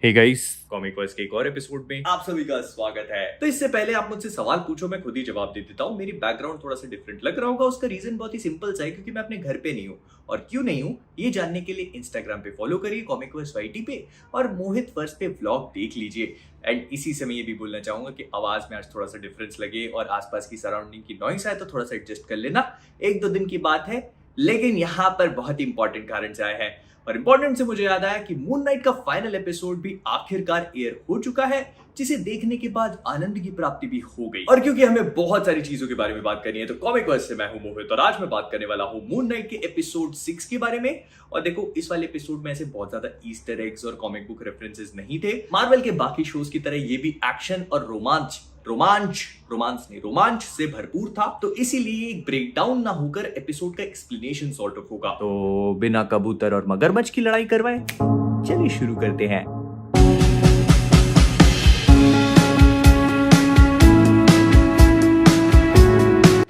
Hey guys, comic verse के एक और एपिसोड में आप सभी का स्वागत है। तो इससे पहले आप मुझसे सवाल पूछो, मैं खुद ही जवाब दे देता हूँ। मेरी बैकग्राउंड थोड़ा सा डिफरेंट लग रहा होगा, उसका रीजन बहुत ही सिंपल सा है, क्योंकि मैं अपने घर पे नहीं हूँ। और क्यों नहीं हूँ ये जानने के लिए इंस्टाग्राम पे फॉलो करिए कॉमिक वर्स वाईटी पे, और मोहित वर्स पे व्लॉग देख लीजिए। एंड इसी से मैं ये भी बोलना चाहूंगा कि आवाज में आज थोड़ा सा डिफरेंस लगे और आसपास की सराउंडिंग की नॉइस आए तो थोड़ा सा एडजस्ट कर लेना। 1-2 दिन की बात है, लेकिन यहाँ पर बहुत इंपॉर्टेंट कारण से आए हैं। और इंपॉर्टेंट से मुझे याद आया कि मून नाइट का फाइनल एपिसोड भी आखिरकार एयर हो चुका है, जिसे देखने के बाद आनंद की प्राप्ति भी हो गई। और क्योंकि हमें बहुत सारी चीजों के बारे में बात करनी है, तो कॉमिक वर्स से मैं हूं मोहित, और आज मैं बात करने वाला हूं मून नाइट के एपिसोड 6 के बारे में। और देखो, इस वाले एपिसोड में ऐसे बहुत ज्यादा ईस्टर एग्स और कॉमिक बुक रेफरेंसेस नहीं थे। मार्वल के बाकी शोज की तरह ये भी एक्शन और रोमांच से भरपूर था, तो इसीलिए एक ब्रेकडाउन ना होकर एपिसोड का एक्सप्लेनेशन सॉर्ट ऑफ होगा। तो बिना कबूतर और मगरमच्छ की लड़ाई करवाए चलिए शुरू करते हैं।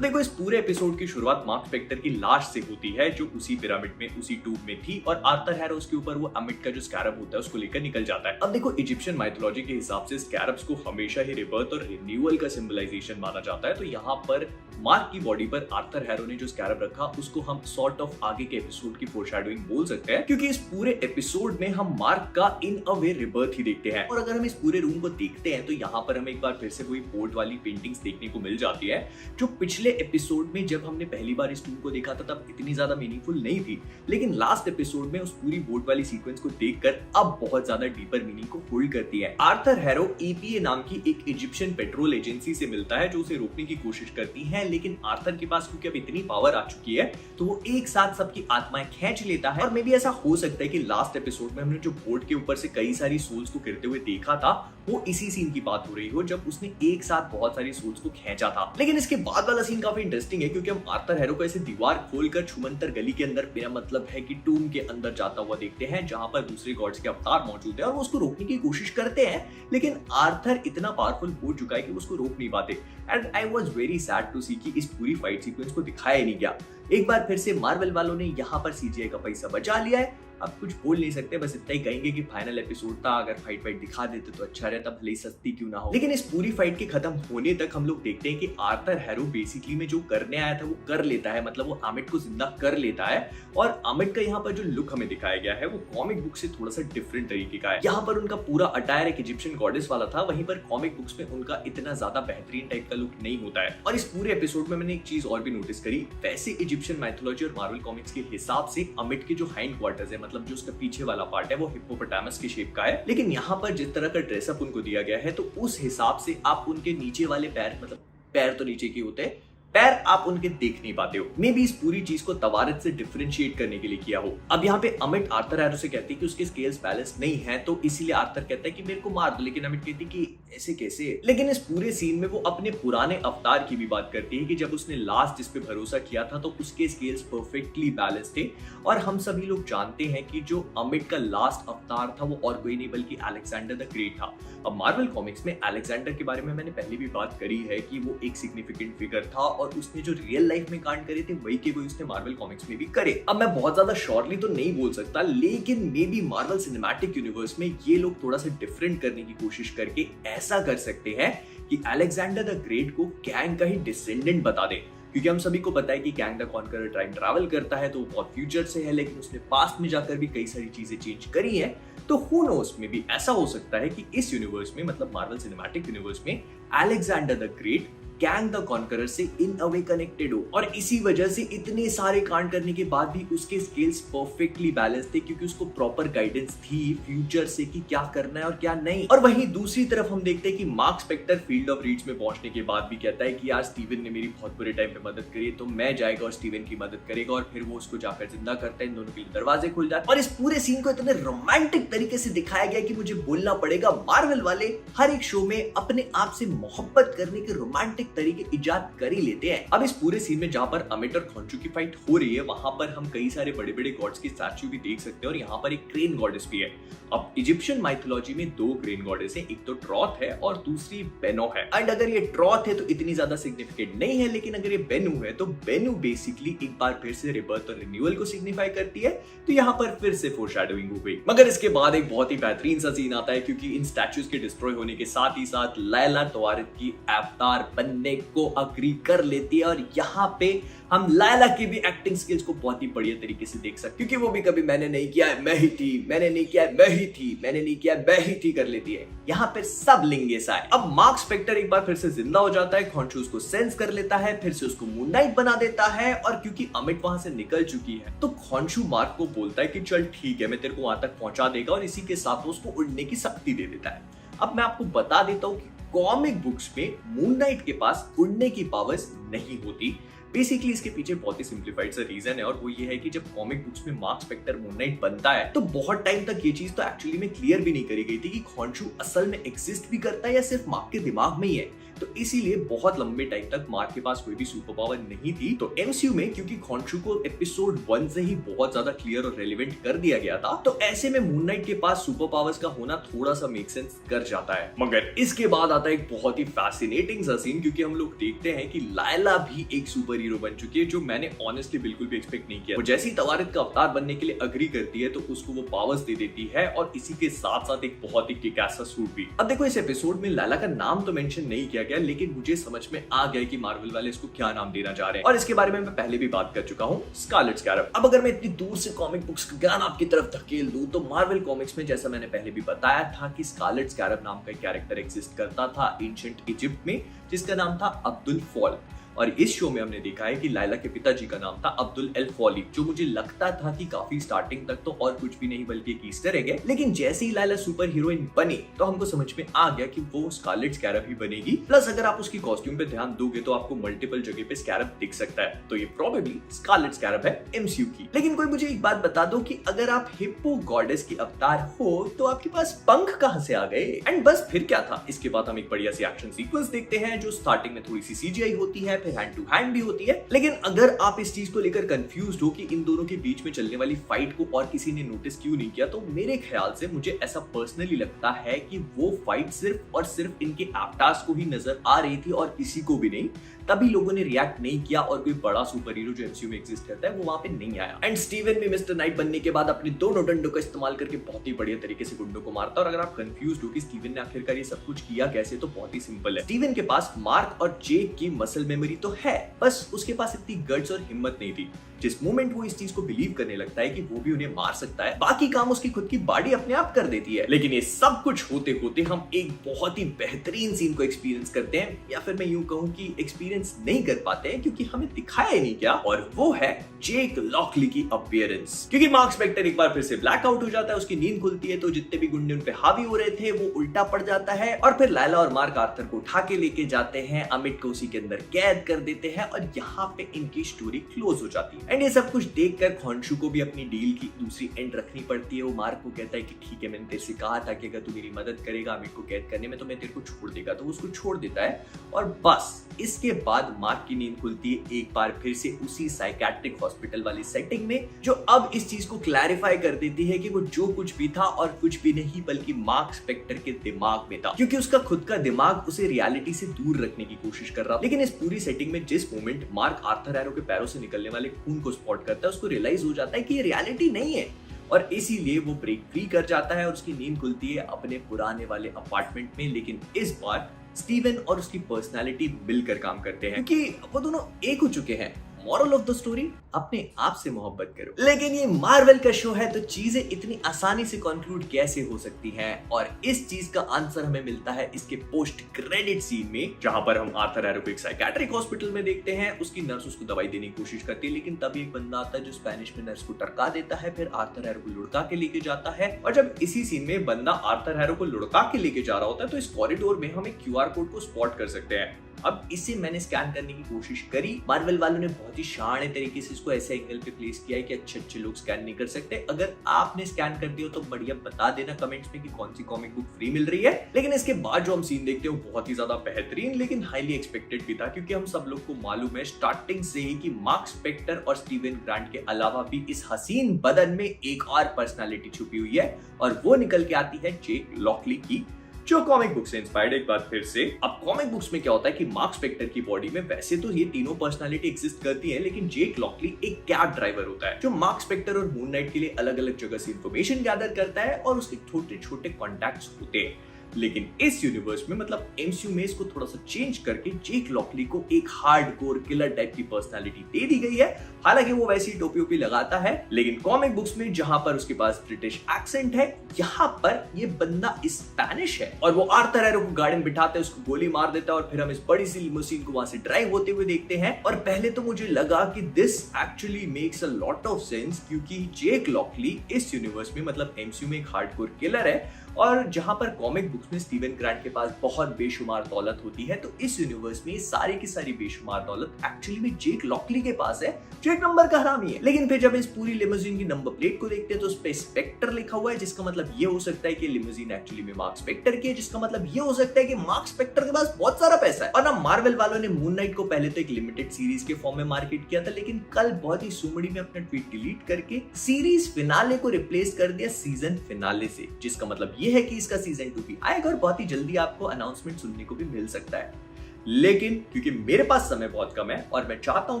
देखो, इस पूरे एपिसोड की शुरुआत मार्क स्पेक्टर की लाश से होती है, जो उसी पिरामिड में उसी टूब में थी, और आर्थर हैरोस के ऊपर वो अमिट का जो स्कैरब होता है उसको लेकर निकल जाता है। अब देखो, इजिप्शियन माइथोलॉजी के हिसाब से स्कैरब्स को हमेशा ही रिबर्थ और रिन्यूअल का सिंबलाइजेशन माना जाता है। तो यहाँ पर मार्क की बॉडी पर आर्थर हैरो ने जो स्कैरब रखा, उसको हम सॉर्ट ऑफ आगे के एपिसोड की फोरशैडोइंग बोल सकते हैं, क्योंकि इस पूरे एपिसोड में हम मार्क का इन अ वे रिबर्थ ही देखते हैं। और अगर हम इस पूरे रूम को देखते हैं तो यहाँ पर हमें एक बार फिर से वही बोर्ड वाली पेंटिंग्स देखने को मिल जाती है, जो पिछले एपिसोड में जब हमने पहली बार इस टूम को देखा था तब इतनी ज्यादा मीनिंगफुल नहीं थी, लेकिन लास्ट एपिसोड में उस पूरी बोर्ड वाली सीक्वेंस को देखकर अब बहुत ज्यादा डीपर मीनिंग को होल्ड करती है। आर्थर हैरो ईपीए नाम की एक इजिप्शियन पेट्रोल एजेंसी से मिलता है, जो उसे रोकने की कोशिश करती है, लेकिन आर्थर के पास क्योंकि अब इतनी पावर आ चुकी है तो वो एक साथ सबकी आत्माएं खींच लेता है। और मे भी ऐसा हो सकता है कि लास्ट एपिसोड में हमने जो बोर्ड के ऊपर से कई सारी सोल्स को गिरते हुए देखा था, वो इसी सीन की बात हो रही हो जब उसने एक साथ बहुत सारी सोल्स को खींचा था। लेकिन इसके बाद वाला सीन काफी इंटरेस्टिंग है, क्योंकि हम आर्थर हैरो को ऐसे दीवार खोलकर छुमंतर गली के अंदर, बिना मतलब है कि टूम के अंदर जाता हुआ देखते हैं, जहां पर दूसरे गॉड्स के अवतार मौजूद है, और वो उसको रोकने की कोशिश करते हैं, लेकिन आर्थर इतना पावरफुल हो चुका है कि उसको रोक नहीं पाते। And I was very sad to see कि इस पूरी फाइट सीक्वेंस को दिखाया ही नहीं गया। एक बार फिर से मार्वल वालों ने यहाँ पर सीजीआई का पैसा बचा लिया है। अब कुछ बोल नहीं सकते, बस इतना ही कहेंगे कि फाइनल एपिसोड था, अगर फाइट दिखा देते तो अच्छा रहता, भले ही सस्ती क्यों ना हो। लेकिन इस पूरी फाइट के खत्म होने तक हम लोग देखते हैं कि आर्थर हैरो बेसिकली में जो करने आया था वो कर लेता है, मतलब वो अमिट को जिंदा कर लेता है। और अमिट का यहाँ पर जो लुक हमें दिखाया गया है वो कॉमिक बुक से थोड़ा सा डिफरेंट तरीके का है। यहाँ पर उनका पूरा अटायर एक इजिप्शियन गॉडेस वाला था, वहीं पर कॉमिक बुक्स में उनका इतना ज्यादा बेहतरीन टाइप का लुक नहीं होता है। और इस पूरे एपिसोड में मैंने एक चीज और भी नोटिस करी, वैसे इजिप्शियन माइथोलॉजी और मार्वल कॉमिक्स के हिसाब से अमिट के जो हाइंड क्वार्टर्स है, मतलब जो उसका पीछे वाला पार्ट है, वो हिप्पोपोटामस की शेप का है। लेकिन यहाँ पर जिस तरह का ड्रेसअप उनको दिया गया है, तो उस हिसाब से आप उनके नीचे वाले पैर, मतलब पैर तो नीचे के होते हैं, पैर आप उनके देख नहीं पाते हो। मे भी इस पूरी चीज को तवारत से डिफरेंशिएट करने के लिए किया हो। अब यहाँ पे अमिट आर्थर हैरो से कहती है कि उसके स्केल्स बैलेंस नहीं है, तो इसीलिए आर्थर कहता है कि मेरे को मार दो, लेकिन अमिट कहती है कि ऐसे कैसे। लेकिन इस पूरे सीन में वो अपने पुराने अवतार की भी बात करती है कि जब उसने लास्ट जिस पे भरोसा किया था तो उसके स्केल्स परफेक्टली बैलेंस थे। और हम सभी लोग जानते हैं कि जो अमिट का लास्ट अवतार था वो और कोई नहीं बल्कि अलेक्जेंडर द ग्रेट था। अब मार्वल कॉमिक्स में अलेक्जेंडर के बारे में मैंने पहले भी बात करी है कि वो एक सिग्निफिकेंट फिगर था, और उसने जो रियल लाइफ में कांड करे थे वही के वही उसने मार्वल कॉमिक्स में भी करे। अब मैं बहुत ज्यादा शॉर्टली तो नहीं बोल सकता, लेकिन may be Marvel cinematic universe में ये लोग थोड़ा सा डिफरेंट करने की कोशिश करके ऐसा कर सकते हैं कि अलेक्जेंडर द ग्रेट को कैंग का ही डिसेंडेंट बता दे। क्योंकि हम सभी को पता है कि Kang the conqueror time travel करता है, तो वो बहुत फ्यूचर से है, लेकिन उसने पास्ट में जाकर भी कई सारी चीजें चेंज करी हैं। तो हु नोस, में भी ऐसा हो सकता है कि इस यूनिवर्स में, मतलब मार्वल सिनेमैटिक यूनिवर्स में, Alexander the great Kang the conqueror से इन अ वे कनेक्टेड हो, और इसी वजह से इतने सारे कांड करने के बाद भी उसके स्केल्स परफेक्टली बैलेंस थे, क्योंकि उसको प्रॉपर गाइडेंस थी फ्यूचर से कि क्या करना है और क्या नहीं। और वहीं दूसरी तरफ हम देखते हैं कि Marc Spector Field of Reeds में पहुंचने के बाद भी कहता है कि यार स्टीवन ने मेरी बहुत बुरे टाइम पे मदद करी, तो मैं जाएगा और स्टीवन की मदद करेगा, और फिर वो उसको जाकर जिंदा करता है, इन दोनों के लिए दरवाजे खुल जाते। और इस पूरे सीन को इतने रोमांटिक तरीके से दिखाया गया कि मुझे बोलना पड़ेगा, मार्वल वाले हर एक शो में अपने आप से मोहब्बत करने के रोमांटिक सिनेमैटिक तरीके इजाद कर ही लेते हैं। अब इस पूरे सीन में जहाँ पर अमिट और खॉन्शू की फाइट हो रही है, वहां पर हम कई सारे बड़े बड़े गॉड्स की स्टैच्यू भी देख सकते हैं और यहाँ पर एक क्रेन गॉडेस भी है। अब इजिप्शियन माइथोलॉजी में दो क्रेन गॉडेस हैं, एक तो ट्रॉथ है और दूसरी बेनो है। एंड अगर ये ट्रॉथ है तो इतनी ज्यादा सिग्निफिकेंट नहीं है, लेकिन अगर ये बेनु है तो बेनु बेसिकली एक बार फिर से रिबर्थ और रिन्यूअल को सिग्निफाई करती है। तो यहाँ पर फिर से फोरशैडोइंग हो गई। मगर इसके बाद एक बहुत ही बेहतरीन सा सीन आता है, क्योंकि इन स्टैच्यूज के डिस्ट्रॉय होने के साथ ही साथ लैला तवारिद की अवतार बनने को अग्री कर लेती है और यहाँ पे हम लैला की भी एक्टिंग स्किल्स को बहुत ही बढ़िया तरीके से देख सकते, क्योंकि वो भी कभी मैंने नहीं किया है मैं ही थी, मैंने नहीं किया है मैं ही थी, मैंने नहीं किया है मैं ही थी कर लेती है। यहाँ पे सब लिंगे सा है। अब मार्क स्पेक्टर एक बार फिर से जिंदा हो जाता है, खॉन्शू उसको सेंस कर लेता है, फिर से उसको मून नाइट बना देता है और क्योंकि अमिट वहां से निकल चुकी है तो खॉन्शू मार्क को बोलता है कि चल ठीक है मैं तेरे को वहां तक पहुंचा देगा और इसी के साथ उसको उड़ने की शक्ति दे देता है। अब मैं आपको बता देता हूँ कि कॉमिक बुक्स में मून नाइट के पास उड़ने की पावर्स नहीं होती। बेसिकली इसके पीछे बहुत ही सिंप्लीफाइड सा रीजन है और वो ये है कि जब कॉमिक बुक्स में मार्क स्पेक्टर मून नाइट बनता है तो बहुत टाइम तक ये चीज तो एक्चुअली में क्लियर भी नहीं करी गई थी कि खॉन्शू असल में एग्जिस्ट भी करता है या सिर्फ मार्क के दिमाग में ही है। तो इसीलिए बहुत लंबे टाइम तक मार्क के पास कोई भी सुपर पावर नहीं थी। तो एमसीयू में क्योंकि खॉन्शू को एपिसोड 1 से ही बहुत ज्यादा क्लियर और रेलेवेंट कर दिया गया था, तो ऐसे में मून नाइट के पास सुपर पावर्स का होना थोड़ा सा मेक सेंस कर जाता है। मगर इसके बाद आता है एक बहुत ही फैसिनेटिंग सा सीन, क्योंकि हम लोग देखते हैं कि लायला भी एक सुपर हीरो बन चुकी है, जो मैंने ऑनेस्टली बिल्कुल भी एक्सपेक्ट नहीं किया। वो जैसे ही तवारिद का अवतार बनने के लिए अग्री करती है तो उसको वो पावर्स दे देती है और इसी के साथ साथ एक बहुत ही किक-एस सा सूट भी। अब देखो इस एपिसोड में लायला का नाम तो मेंशन नहीं किया गया, लेकिन मुझे समझ में आ गया कि मार्वल वाले इसको क्या नाम देना चाह रहे हैं और इसके बारे में मैं पहले भी बात कर चुका हूँ, स्कारलेट स्कैरब। अब अगर मैं इतनी दूर से कॉमिक बुक्स का ज्ञान आपकी तरफ धकेल दूं तो मार्वल कॉमिक्स में जैसा मैंने पहले भी बताया था कि स्कारलेट स्कैरब नाम का कैरेक्टर एग्जिस्ट करता था एंशिएंट इजिप्ट में, जिसका नाम था अब्दुल फॉल। और इस शो में हमने देखा है कि लायला के पिताजी का नाम था अब्दुल एल फॉली, जो मुझे लगता था कि काफी स्टार्टिंग तक तो और कुछ भी नहीं बल्कि एक ईस्टर एग है। लेकिन जैसे ही लायला सुपर हीरोइन बनी तो हमको समझ में आ गया कि वो स्कारलेट स्कैरब ही बनेगी। प्लस अगर आप उसकी कॉस्ट्यूम पे ध्यान दोगे तो आपको मल्टीपल जगह पे स्कैरब दिख सकता है, तो ये प्रोबेबली स्कारलेट स्कैरब है एमसीयू की। लेकिन कोई मुझे एक बात बता दो कि अगर आप हिप्पो गॉडेस की अवतार हो तो आपके पास पंख कहां से आ गए? एंड बस फिर क्या था, इसके बाद हम एक बढ़िया सी एक्शन सीक्वेंस देखते हैं जो स्टार्टिंग में थोड़ी सी सीजीआई होती है, फिर हैंड टू हैंड होती है। लेकिन अगर आप इस चीज को लेकर कंफ्यूज्ड हो कि इन दोनों के बीच में चलने वाली फाइट को और किसी ने नोटिस क्यों नहीं किया, तो मेरे ख्याल से मुझे ऐसा पर्सनली लगता है कि वो फाइट सिर्फ और सिर्फ इनके एवतार्स को ही नजर आ रही थी और किसी को भी नहीं, तभी लोगों ने रिएक्ट नहीं किया और कोई बड़ा सुपर हीरो जो एमसीयू में एग्जिस्ट करता है वो वहां पे नहीं आया। एंड स्टीवन भी मिस्टर नाइट बनने के बाद अपने दोनों डंडों का इस्तेमाल करके बहुत ही बढ़िया तरीके से गुंडों को मारता है। और अगर आप कंफ्यूज्ड हो कि स्टीवन ने आखिरकार ये सब कुछ किया कैसे, तो बहुत ही सिंपल है। स्टीवन के पास मार्क और जेक की मसल मेमोरी तो है, बस उसके पास इतनी गट्स और हिम्मत नहीं थी। जिस मोमेंट वो इस चीज को बिलीव करने लगता है कि वो भी उन्हें मार सकता है, बाकी काम उसकी खुद की बॉडी अपने आप कर देती है। लेकिन ये सब कुछ होते होते हम एक बहुत ही बेहतरीन सीन को एक्सपीरियंस करते हैं, या फिर मैं यूं कहूं कि एक्सपीरियंस नहीं कर पाते हैं क्योंकि हमें दिखाया ही नहीं क्या, और वो है जेक लॉकली की अपीयरेंस। क्योंकि मार्क स्पेक्टर एक बार फिर से ब्लैक आउट हो जाता है, उसकी नींद खुलती है तो जितने भी गुंडे उन पे हावी हो रहे थे वो उल्टा पड़ जाता है और फिर लायला और मार्क आर्थर को उठा के लेके जाते हैं, अमिट को उसी के अंदर कैद कर देते हैं और यहाँ पे इनकी स्टोरी क्लोज हो जाती है। एंड ये सब कुछ देखकर खॉन्शू को भी अपनी डील की दूसरी एंड रखनी पड़ती है। वो मार्क को कहता है कि ठीक है, मैंने तेरे से कहा था कि अगर तू मेरी मदद करेगा अमिट को कैद करने में तो मैं तेरे को छोड़ देगा, तो उसको छोड़ देता है। और बस इसके बाद मार्क की नींद खुलती है एक बार फिर से उसी साइकेट्रिक हॉस्पिटल वाली सेटिंग में, जो अब इस चीज को क्लैरिफाई कर देती है कि वो जो कुछ भी था और कुछ भी नहीं बल्कि मार्क स्पेक्टर के दिमाग में था, क्योंकि उसका खुद का दिमाग उसे रियलिटी से दूर रखने की कोशिश कर रहा था। लेकिन इस पूरी सेटिंग में जिस मोमेंट मार्क आर्थर एरो के पैरों से निकलने वाले खून को स्पॉट करता है, उसको रियलाइज हो जाता है कि ये रियलिटी नहीं है और इसीलिए वो ब्रेक फ्री कर जाता है और उसकी नींद खुलती है अपने पुराने वाले अपार्टमेंट में। लेकिन इस बार स्टीवन और उसकी पर्सनालिटी मिलकर काम करते हैं क्योंकि वो दोनों एक हो चुके हैं। मॉरल ऑफ द स्टोरी, अपने आप से मोहब्बत करो। लेकिन ये मार्वल का शो है तो चीजें इतनी आसानी से कंक्लूड कैसे हो सकती हैं? और इस चीज का आंसर हमें मिलता है इसके पोस्ट क्रेडिट सीन में, जहां पर हम आर्थर एरो को एक साइकेट्रिक हॉस्पिटल में देखते हैं। उसकी नर्स उसको दवाई देने की कोशिश करती है, लेकिन तभी एक बंदा आता है जो स्पेनिश में नर्स को टरका देता है, फिर आर्थर एरो को लुढ़का के लेके जाता है। और जब इसी सीन में बंदा आर्थर एरो को लुढ़का के लेके जा रहा होता है तो इस कॉरिडोर में हम एक क्यूआर कोड को स्पॉट कर सकते हैं। अब इसे मैंने स्कैन करने की कोशिश करी। मार्वल वालों ने बहुत ही शाणे तरीके से इसको ऐसे एंगल पे प्लेस किया है कि अच्छे लोग स्कैन नहीं कर सकते। अगर आपने स्कैन कर दिया तो बढ़िया बता देना कमेंट्स में कि कौन सी कॉमिक बुक फ्री मिल रही है। लेकिन इसके बाद जो हम सीन देखते हैं वो बहुत ही ज्यादा बेहतरीन लेकिन हाईली एक्सपेक्टेड भी था, क्योंकि हम सब लोग को मालूम है स्टार्टिंग से ही कि मार्क स्पेक्टर और स्टीवन ग्रांट के अलावा भी इस हसीन बदन में एक और पर्सनालिटी छुपी हुई है और वो निकल के आती है जेक लॉकली की, जो कॉमिक बुक से इंस्पायर्ड। एक बार फिर से, अब कॉमिक बुक्स में क्या होता है कि मार्क स्पेक्टर की बॉडी में वैसे तो ये तीनों पर्सनालिटी एग्जिस्ट करती है, लेकिन जेक लॉकली एक कैब ड्राइवर होता है जो मार्क स्पेक्टर और मून नाइट के लिए अलग अलग जगह से इंफॉर्मेशन गैदर करता है और उसके छोटे छोटे कॉन्टैक्ट्स होते हैं। लेकिन इस यूनिवर्स में मतलब एमसीयू में इसको थोड़ा सा चेंज करके जेक लॉकली को एक हार्डकोर किलर टाइप की पर्सनालिटी दे दी गई है। हालांकि वो वैसी टोपी ओपी लगाता है, लेकिन कॉमिक बुक्स में जहां पर उसके पास ब्रिटिश एक्सेंट है, यहाँ पर ये बंदा स्पेनिश है और वो आर्थर हैरो को गाड़ी में बिठाते हैं, उसको गोली मार देता है और फिर हम इस बड़ी सी लिमोसिन को वहां से ड्राइव होते हुए देखते हैं। और पहले तो मुझे लगा कि this actually makes a lot of sense, क्योंकि जेक लॉकली इस यूनिवर्स में मतलब एमसीयू में एक हार्डकोर किलर है और जहां पर कॉमिक बुक्स में स्टीवन ग्रांट के पास बहुत बेशुमार दौलत होती है, तो इस यूनिवर्स में सारी की सारी बेशुमार दौलत एक्चुअली में जेक लॉकली के पास है, जो एक नंबर का हरामी है। लेकिन फिर जब इस पूरी लिमोजिन की नंबर प्लेट को देखते हैं तो उस पे स्पेक्टर लिखा हुआ है, जिसका मतलब ये हो सकता है कि लिमोजिन एक्चुअली में मार्क स्पेक्टर की है, जिसका मतलब ये हो सकता है कि मार्क स्पेक्टर के पास बहुत सारा पैसा है। और ना मार्वल वालों ने मून नाइट को पहले तो एक लिमिटेड सीरीज के फॉर्म में मार्केट किया था, लेकिन कल बहुत ही सुमड़ी में अपना ट्वीट डिलीट करके सीरीज फिनाले को रिप्लेस कर दिया सीजन फिनाले से, जिसका मतलब ये है कि इसका सीजन 2 भी आएगा और बहुत ही जल्दी आपको अनाउंसमेंट सुनने को भी मिल सकता है। लेकिन क्योंकि मेरे पास समय बहुत कम है और मैं चाहता हूं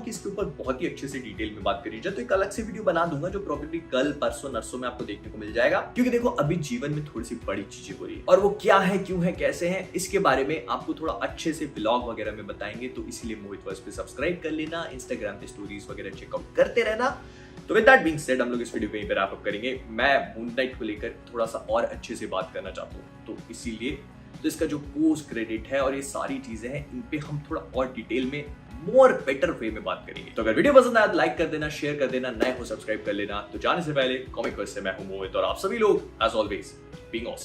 कि इसके ऊपर बहुत ही अच्छे से डिटेल में बात करी जाए, तो एक अलग से वीडियो बना दूंगा जो प्रोबेबली कल परसों नरसों में आपको देखने को मिल जाएगा। क्योंकि देखो अभी जीवन में थोड़ी सी बड़ी चीजें हो रही है और वो क्या है, क्यों है, कैसे है, इसके बारे में आपको थोड़ा अच्छे से ब्लॉग वगैरह में बताएंगे। तो इसीलिए मोहित वर्स पे सब्सक्राइब कर लेना, इंस्टाग्राम पे स्टोरीज वगैरह चेकआउट करते रहना। तो विद दैट बीइंग सेड हम लोग इस वीडियो को यहीं पे रैप अप करेंगे। मैं मून नाइट को लेकर थोड़ा सा और अच्छे से बात करना चाहता हूँ, तो इसीलिए तो इसका जो पोस्ट क्रेडिट है और ये सारी चीजें हैं, इन पे हम थोड़ा और डिटेल में मोर बेटर वे में बात करेंगे। तो अगर वीडियो पसंद आया तो लाइक कर देना, शेयर कर देना, नए हो सब्सक्राइब कर लेना। तो जाने से पहले कॉमिक वर्स से मैं हूं मोहित और आप सभी लोग एज ऑलवेज बीइंग ऑसम।